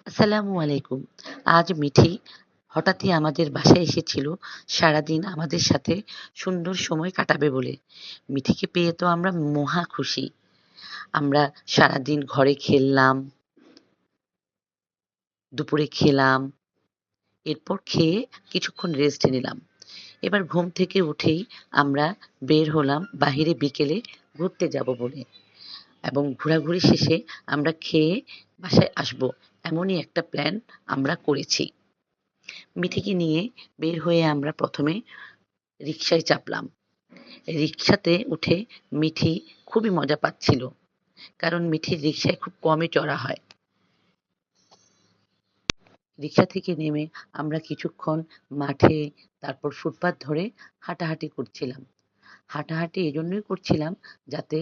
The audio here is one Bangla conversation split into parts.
আসসালামু আলাইকুম। আজ মিঠি হঠাৎই আমাদের বাসায় এসেছিল সারাদিন আমাদের সাথে সুন্দর সময় কাটাবে বলে। মিঠিকে পেয়ে তো আমরা মহা খুশি। আমরা সারাদিন ঘরে খেললাম, দুপুরে খেলাম, এরপর খেয়ে কিছুক্ষণ রেস্ট নিলাম। এবার ঘুম থেকে উঠেই আমরা বের হলাম বাহিরে বিকেলে ঘুরতে যাব বলে, এবং ঘোরাঘুরি শেষে আমরা খেয়ে বাসায় আসবো এমনই একটা প্ল্যান আমরা করেছি। মিঠিকে নিয়ে বের হয়ে আমরা প্রথমে রিকশায় চাপলাম। রিকশাতে উঠে মিঠি খুবই মজা পাচ্ছিল, কারণ মিঠির রিকশায় খুব কমই চড়া হয়। রিকশা থেকে নেমে আমরা কিছুক্ষণ মাঠে, তারপর ফুটপাত ধরে হাঁটাহাঁটি করছিলাম। হাঁটাহাঁটি এজন্যই করছিলাম যাতে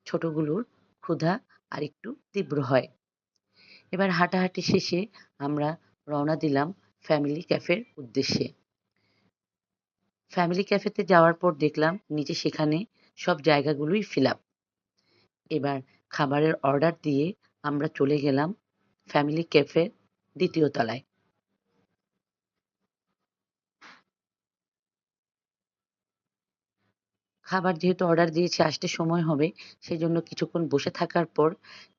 ছোটগুলোর ক্ষুধা আরেকটু তীব্র হয়। এবার হাঁটাহাঁটি শেষে আমরা রওনা দিলাম ফ্যামিলি ক্যাফের উদ্দেশ্যে। ফ্যামিলি ক্যাফেতে যাওয়ার পর দেখলাম নিচে সেখানে সব জায়গাগুলোই ফিল আপ। এবার খাবারের অর্ডার দিয়ে আমরা চলে গেলাম ফ্যামিলি ক্যাফের ২য় তলায়। খাবার যেহেতু অর্ডার দিয়েছি, আসতে সময় হবে, সেজন্য কিছুক্ষণ বসে থাকার পর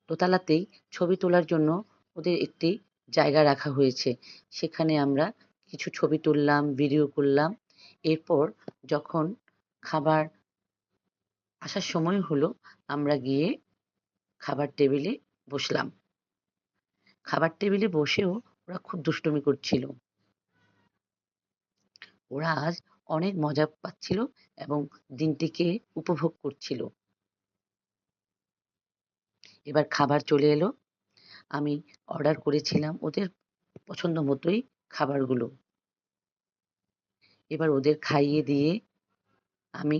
দোতলাতেই ছবি তোলার জন্য ওদের একটি জায়গা রাখা হয়েছে। সেখানে আমরা কিছু ছবি তুললাম, ভিডিও করলাম। এরপর যখন খাবার আসার সময় হলো, আমরা গিয়ে খাবার টেবিলে বসলাম। খাবার টেবিলে বসেও ওরা খুব দুষ্টুমি করছিল। ওরা আজ অনেক মজা পাচ্ছিল এবং দিনটিকে উপভোগ করছিল। এবার খাবার চলে এলো। আমি অর্ডার করেছিলাম ওদের পছন্দ মতোই খাবারগুলো। এবার ওদের খাইয়ে দিয়ে আমি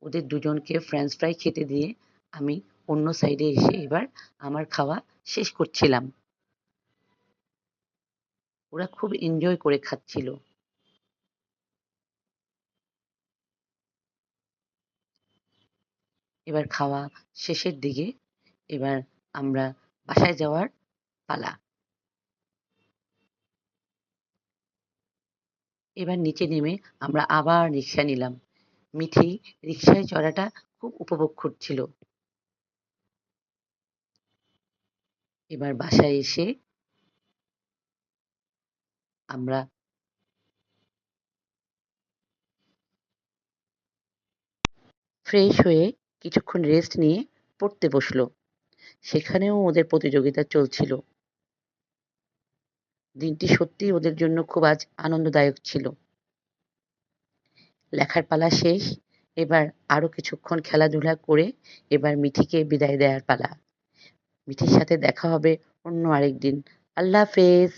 ওদের দুজনকে ফ্রেঞ্চ ফ্রাই খেতে দিয়ে আমি অন্য সাইডে এসে এবার আমার খাওয়া শেষ করছিলাম। ওরা খুব এনজয় করে খাচ্ছিল। এবার খাওয়া শেষের দিকে, এবার আমরা বাসায় যাওয়ার পালা। এবার নিচে নেমে আমরা আবার রিকশা নিলাম। মিঠি রিকশায় চড়াটা খুব উপভোগ করছিল। এবার বাসায় এসে আমরা ফ্রেশ হয়ে কিছুক্ষণ রেস্ট নিয়ে পড়তে বসল। সেখানেও ওদের প্রতিযোগিতা চলছিল। দিনটি সত্যিই ওদের জন্য খুব আজ আনন্দদায়ক ছিল। লেখার পালা শেষ। এবার আরো কিছুক্ষণ খেলাধুলা করে এবার মিঠিকে বিদায় দেওয়ার পালা। মিঠির সাথে দেখা হবে অন্য আরেকদিন। আল্লাহ হাফেজ।